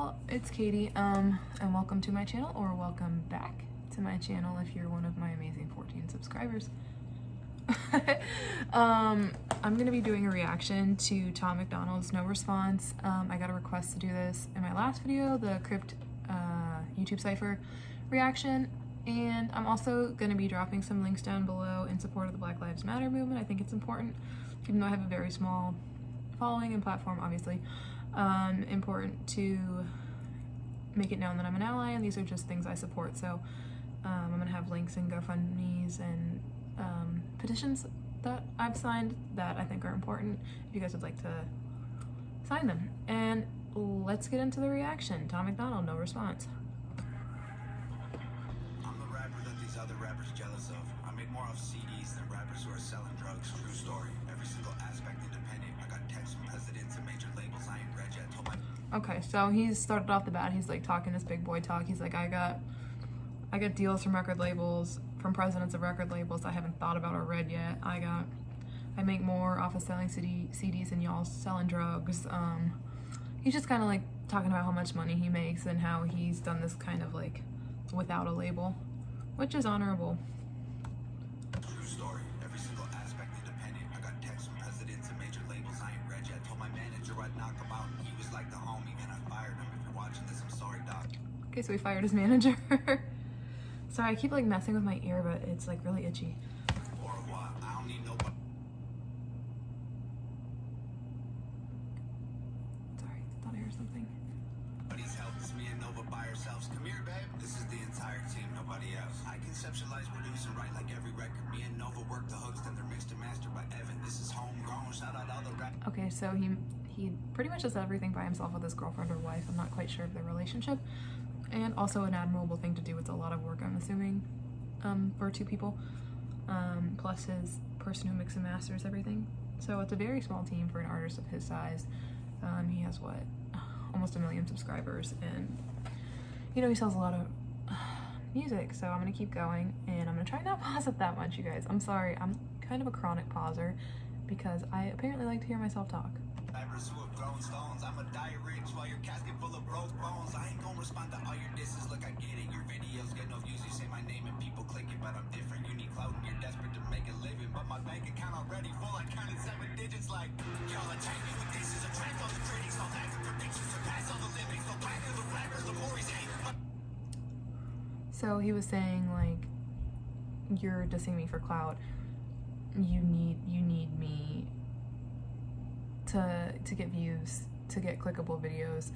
y'all, it's Katie, and welcome to my channel, or welcome back to my channel if you're one of my amazing 14 subscribers. I'm gonna be doing a reaction to Tom Macdonald's No Response. I got a request to do this in my last video, the Crypt YouTube cipher reaction, and I'm also gonna be dropping some links down below in support of the Black Lives Matter movement. I think it's important, even though I have a very small following and platform, obviously. Important to make it known that I'm an ally, and these are just things I support. So I'm gonna have links and GoFundMes and petitions that I've signed that I think are important if you guys would like to sign them. And let's get into the reaction. Tom Macdonald, No Response. I'm the rapper that these other rappers jealous of. I make more off CDs than rappers who are selling drugs. True story. Every single aspect independent. I got texts from presidents and major labels I ain't read yet. Told my Okay, so he's started off the bat. He's like talking this big boy talk. He's like, I got deals from record labels, from presidents of record labels I haven't thought about or read yet. I make more off of selling CDs than y'all selling drugs. He's just kind of like talking about how much money he makes and how he's done this kind of like without a label, which is honorable. true story. Every single aspect independent. I got texts from presidents and major labels I ain't read yet. Told my manager I'd knock him out. He was like the homie, and I fired him. If you're watching this, I'm sorry, doc. Okay, so he fired his manager. Sorry, I keep like messing with my ear, but it's like really itchy. For a while, I don't need nobody. Sorry, thought I heard something. Nobody's help. It's me and Nova by ourselves. Come here, babe. This is the entire team, nobody else. I conceptualize, produce, and write like every record. Me and Nova work the hooks, then they're mixed and mastered by Evan. This is homegrown. Shout out all the rap. Okay, so he pretty much does everything by himself with his girlfriend or wife. I'm not quite sure of their relationship. And also an admirable thing to do. It's a lot of work, I'm assuming, for two people. Plus his person who mixes and masters everything. So it's a very small team for an artist of his size. He has what, almost 1 million subscribers, and you know, he sells a lot of music. So I'm gonna keep going, and I'm gonna try not to pause it that much, you guys. I'm sorry, I'm kind of a chronic pauser because I apparently like to hear myself talk. Rappers who have grown stones. I'm a die rich while your casket full of broke bones. I ain't gonna respond to all your disses. Look, I get it. Your videos get no views. You say my name and people click it, but I'm different. You need clout and you're desperate to make a living. But my bank account already full. I counted 7 digits like y'all attack me with disses. Attract all the critics. All that predictions. Surpass all the limits. The blacker the rappers, the more he's hate. So he was saying like, you're dissing me for clout. You need me to get views, to get clickable videos,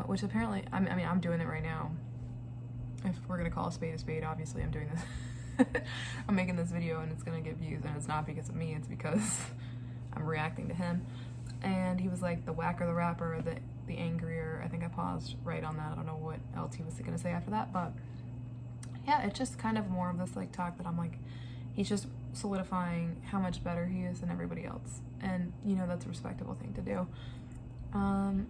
which apparently, I mean, I'm doing it right now. If we're gonna call a spade, obviously I'm doing this. I'm making this video and it's gonna get views, and it's not because of me, it's because I'm reacting to him. And he was like, the whacker the rapper, the angrier. I think I paused right on that. I don't know what else he was gonna say after that, but yeah, it's just kind of more of this like talk that I'm like, he's just solidifying how much better he is than everybody else, and you know, that's a respectable thing to do. And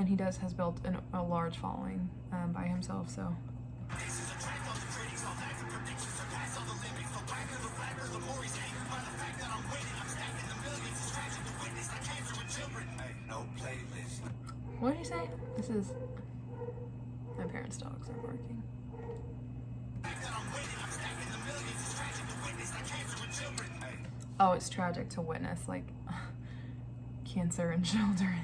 he has built a large following by himself, so what did he say? This is my parents' dogs are barking. Oh, it's tragic to witness, like, cancer in children.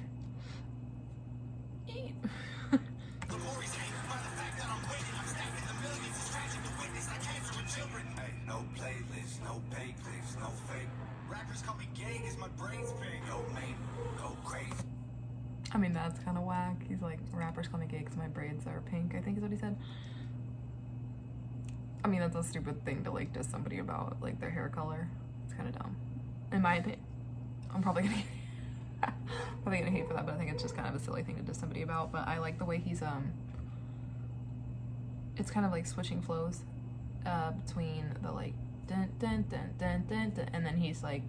No playlist, no pay clicks, no fake. Rappers call me gay cause my brain's big. Yo, mate, go crazy. I mean, that's kind of whack. He's like, rappers call me gay because my braids are pink, I think is what he said. I mean, that's a stupid thing to like diss somebody about, like their hair color. It's kind of dumb, in my opinion. I'm probably gonna hate for that, but I think it's just kind of a silly thing to diss somebody about. But I like the way he's it's kind of like switching flows between the like dun dun dun dun dun dun, and then he's like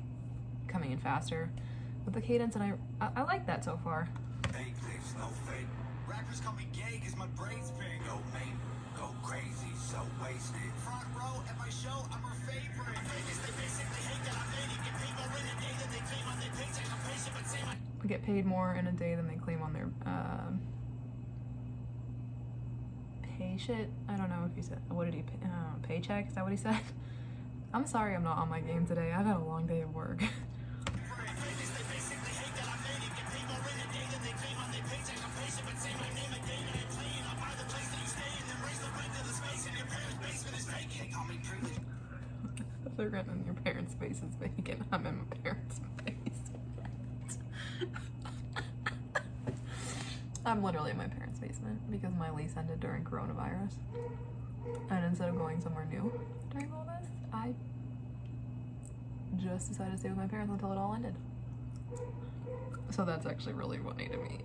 coming in faster with the cadence, and I like that so far. Fake clicks, no fake. Rappers call me gay cause my brain's big. Yo, mate, go crazy, so wasted. Front row at my show, I'm her favorite. They basically hate that I'm dating. Get paid more in a day than they claim on their paycheck. I'm patient, but say my Get paid more in a day than they claim on their pay shit. I don't know if he said, what did he pay? Paycheck? Is that what he said? I'm sorry I'm not on my game today. I've had a long day of work. They're renting your parents' space is vacant. I'm in my parents' basement. I'm literally in my parents' basement because my lease ended during coronavirus. And instead of going somewhere new during all this, I just decided to stay with my parents until it all ended. So that's actually really funny to me.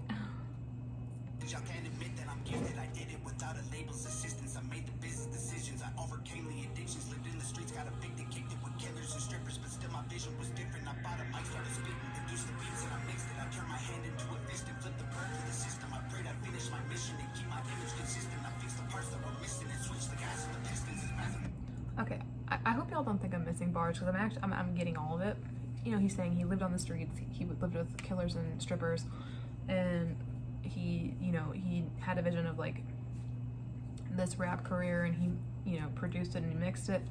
Y'all can't admit that I'm gifted. I did it without a label's assistance. I made the business decisions. I overcame the addictions. Lived in the streets, got evicted, kicked it with killers and strippers. But still my vision was different. I bought a mic, started spitting, produced the beats, and I mixed it. I turned my hand into a fist and flipped the bird to the system. I prayed I finished my mission and keep my image consistent. I fixed the parts that were missing and switched the gas and the pistons. It's mathematics. Okay, I hope y'all don't think I'm missing bars because I'm getting all of it. You know, he's saying he lived on the streets. He lived with killers and strippers, and he, you know, he had a vision of like this rap career, and he, you know, produced it and he mixed it,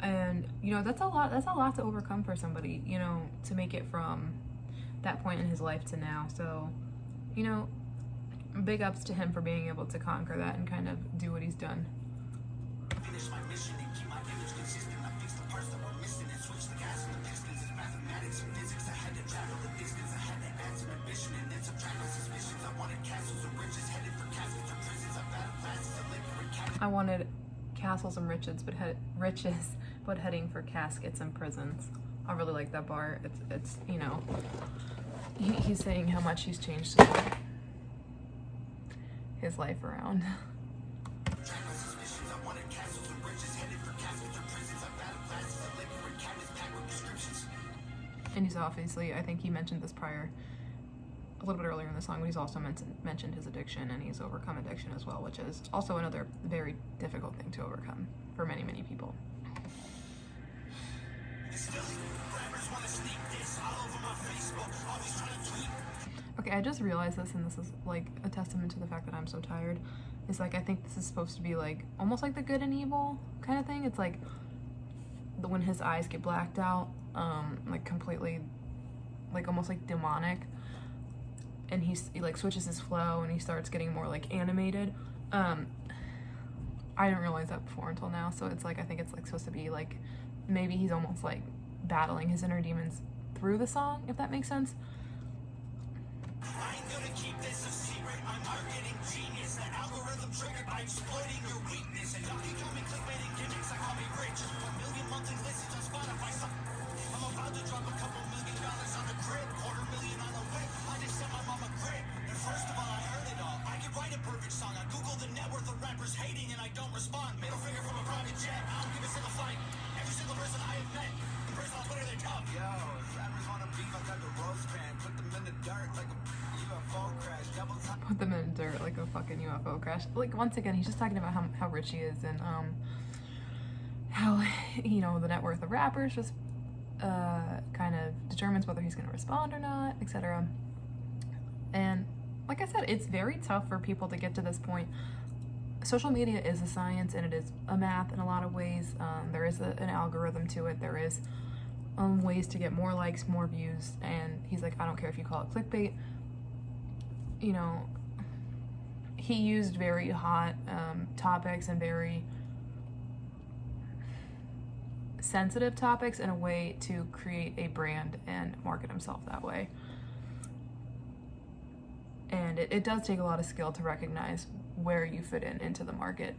and you know that's a lot to overcome for somebody, you know, to make it from that point in his life to now. So, you know, big ups to him for being able to conquer that and kind of do what he's done. Finish my mission and keep my image consistent. I fixed the parts that were missing and switched the gas and the pistons. It's mathematics and physics. I had to travel the distance. I had to add some ambition and then subtract my suspicions. I wanted castles and riches, headed for caskets or prisons. I battled classes of liquor and cabinets. I wanted castles and riches, but heading for caskets and prisons. I really like that bar. It's you know, he's saying how much he's changed his life around. And he's obviously, I think he mentioned this a little bit earlier in the song, but he's also mentioned his addiction, and he's overcome addiction as well, which is also another very difficult thing to overcome for many, many people. Okay, I just realized this, and this is like a testament to the fact that I'm so tired. It's like, I think this is supposed to be like almost like the good and evil kind of thing. It's like when his eyes get blacked out, like completely, like almost like demonic, and he like switches his flow and he starts getting more like animated. I didn't realize that before until now, so it's like, I think it's like supposed to be like maybe he's almost like battling his inner demons through the song, if that makes sense. I ain't gonna keep this a secret. I'm marketing genius. The algorithm triggered by exploiting your weakness. And y'all keep coming clickbaiting gimmicks. I call me rich. 1 million monthly listens on Spotify. I'm about to drop a couple $1 million on the crib. $250,000 on the whip. I just sent my mom a grip. And first of all, I heard it all. I could write a perfect song. I Google the net worth of rappers hating and I don't respond. Middle finger from a private jet. I don't give a single fight. Every single person I have met. The person on Twitter, they're tough. Yo, if rappers wanna beef, I got the roast fan. Put them in the dirt like a UFO crash. Double time. Put them in the dirt like a fucking UFO crash. Like, once again, he's just talking about how rich he is, and how, you know, the net worth of rappers just kind of determines whether he's going to respond or not, etc. And like I said, it's very tough for people to get to this point. Social media is a science, and it is a math in a lot of ways. There is an algorithm to it. There is ways to get more likes, more views, and he's like, I don't care if you call it clickbait. You know, he used very hot topics and very sensitive topics in a way to create a brand and market himself that way. And it does take a lot of skill to recognize where you fit into the market.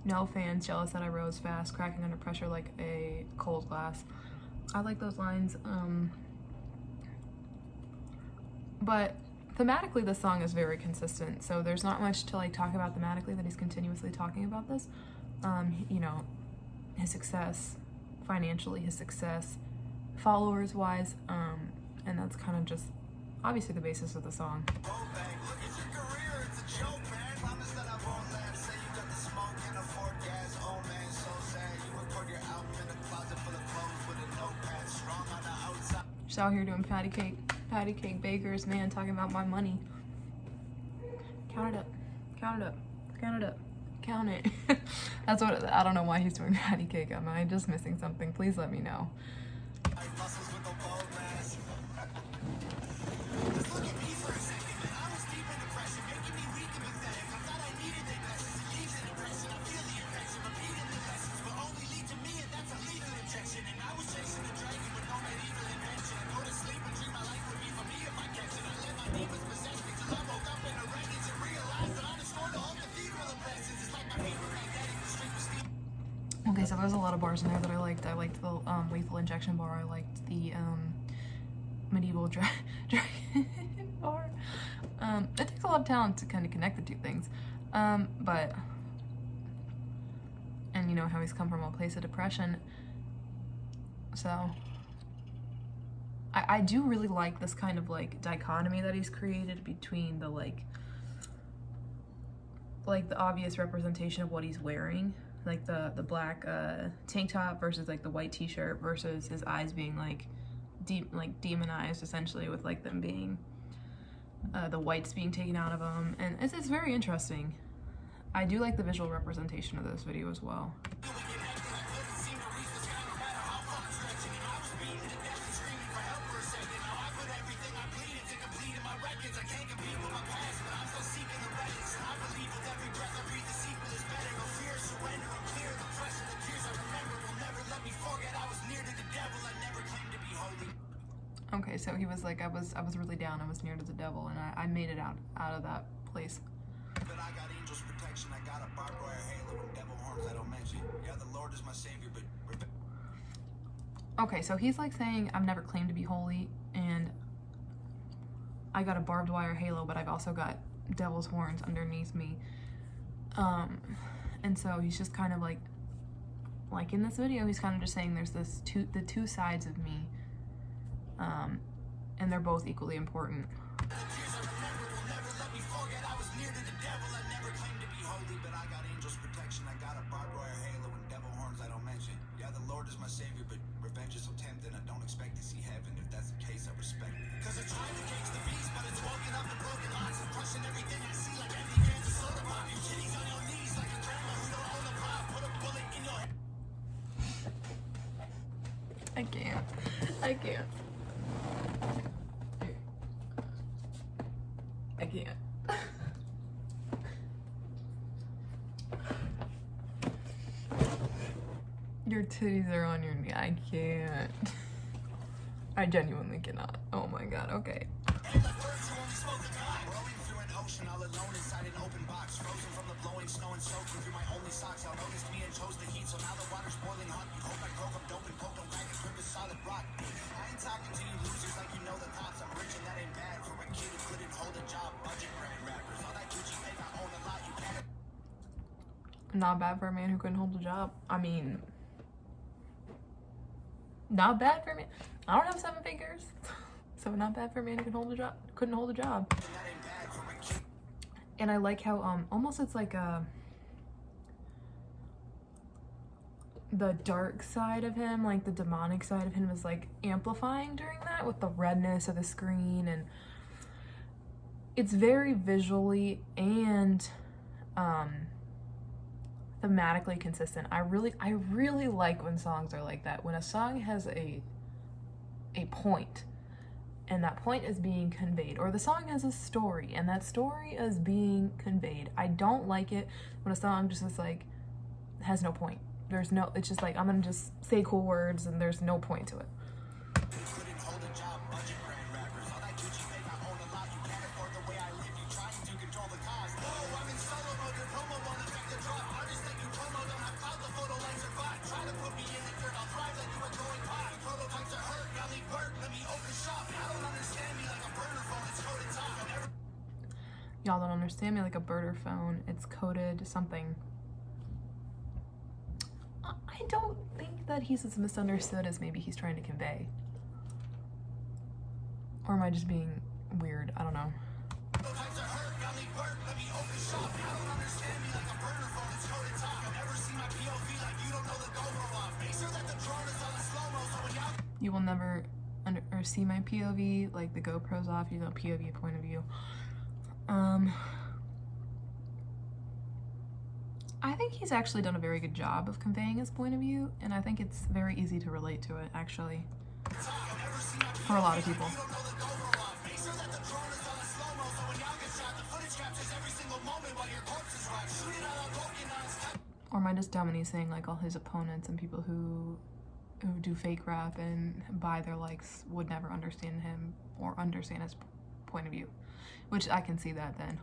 No fans jealous that I rose fast, cracking under pressure like a cold glass. I like those lines. But thematically, the song is very consistent, so there's not much to like talk about thematically, that he's continuously talking about this. You know, his success financially, his success followers wise, and that's kind of just obviously the basis of the song. Just out here doing patty cake bakers, man, talking about my money. Count it up, count it up, count it up, count it. That's what, I don't know why he's doing patty cake. Am I just missing something? Please let me know. Okay, so there's a lot of bars in there that I liked. I liked the Lethal Injection bar. I liked the Medieval Dragon bar. It takes a lot of talent to kind of connect the two things. But, and you know how he's come from a place of depression. So, I do really like this kind of like dichotomy that he's created between the like the obvious representation of what he's wearing. Like the black tank top versus like the white t-shirt versus his eyes being like demonized essentially, with like them being the whites being taken out of them, and it's very interesting. I do like the visual representation of this video as well. Okay, so he was like, I was really down. I was near to the devil, and I made it out of that place. But I got angel's protection. I got a barbed wire halo and devil horns I don't mention. Yeah, the Lord is my savior, but okay, so he's like saying, I've never claimed to be holy, and I got a barbed wire halo, but I've also got devil's horns underneath me. And so he's just kind of like in this video, he's kind of just saying there's the two sides of me. And they're both equally important. I can't. I can't. Your titties are on your knee. I can't. I genuinely cannot. Oh my god, okay. Not bad for a man who couldn't hold a job. I mean, not bad for me. I don't have 7 figures, so not bad for a man who couldn't hold a job. And I like how almost it's like the dark side of him, like the demonic side of him, is like amplifying during that with the redness of the screen, and it's very visually and thematically consistent. I really like when songs are like that. When a song has a point, and that point is being conveyed, or the song has a story and that story is being conveyed. I don't like it when a song just is like has no point. It's just like, I'm gonna just say cool words and there's no point to it. Y'all don't understand me like a burner phone. It's coded something. I don't think that he's as misunderstood as maybe he's trying to convey. Or am I just being weird? I don't know. You will never or see my POV, like the GoPro's off, you know, POV, point of view. I think he's actually done a very good job of conveying his point of view, and I think it's very easy to relate to it, actually, for a lot of people. Or am I just dumb and he's saying like all his opponents and people who do fake rap and buy their likes would never understand him or understand his point of view, which I can see that then.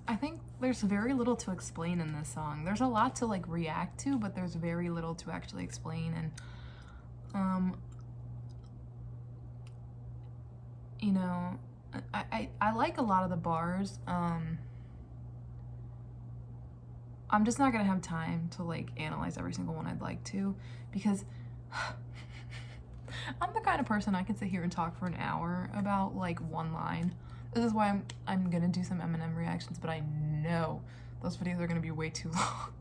I think there's very little to explain in this song. There's a lot to like react to, but there's very little to actually explain. And you know, I like a lot of the bars. I'm just not gonna have time to like analyze every single one I'd like to, because I'm the kind of person I can sit here and talk for an hour about like one line. This is why I'm gonna do some Eminem reactions, but I know those videos are gonna be way too long.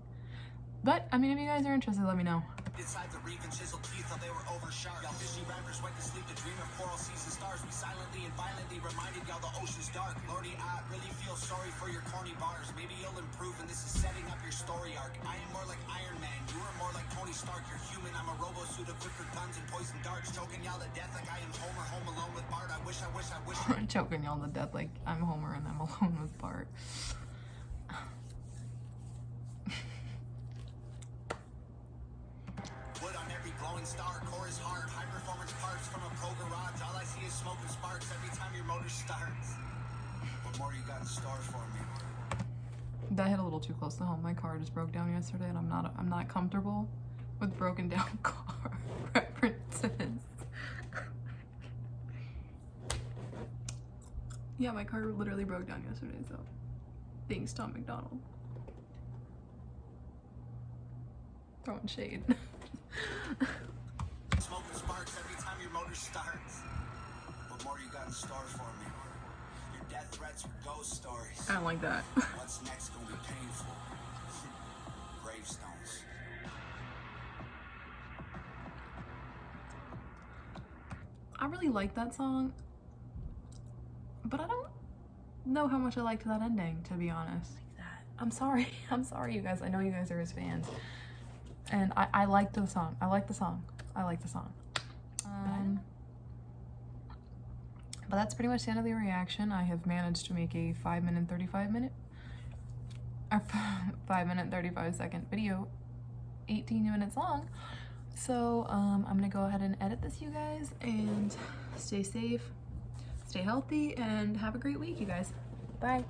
But I mean, if you guys are interested, let me know. Inside the reef and chiseled teeth, though they were over sharp. Y'all fishy rappers went to sleep to dream of coral seas and stars. We silently and violently reminded y'all the ocean's dark. Lordy, I really feel sorry for your corny bars. Maybe you'll improve, and this is setting up your story arc. I am more like Iron Man, you are more like Tony Stark. You're human, I'm a robo suit equipped with guns and poison darts. Choking y'all to death like I am Homer, home alone with Bart. I wish. Choking y'all to death like I'm Homer and I'm alone with Bart. Star, core is hard, high performance parts from a pro garage. All I see is smoke and sparks every time your motor starts. What more you got in store for me? That hit a little too close to home. My car just broke down yesterday, and I'm not comfortable with broken down car references. Yeah, my car literally broke down yesterday, so thanks, Tom Macdonald. Throwing shade. Smoke and sparks every time your motor starts. What more you got in store for me? Your death threats or ghost stories. I don't like that. What's next gonna be painful? Gravestones. I really like that song, but I don't know how much I liked that ending, to be honest. I'm sorry. I'm sorry, you guys. I know you guys are his fans. And I liked the song. I like the song. But that's pretty much the end of the reaction. I have managed to make a 5 minute 35 second video 18 minutes long. So I'm gonna go ahead and edit this, you guys, and stay safe, stay healthy, and have a great week, you guys. Bye.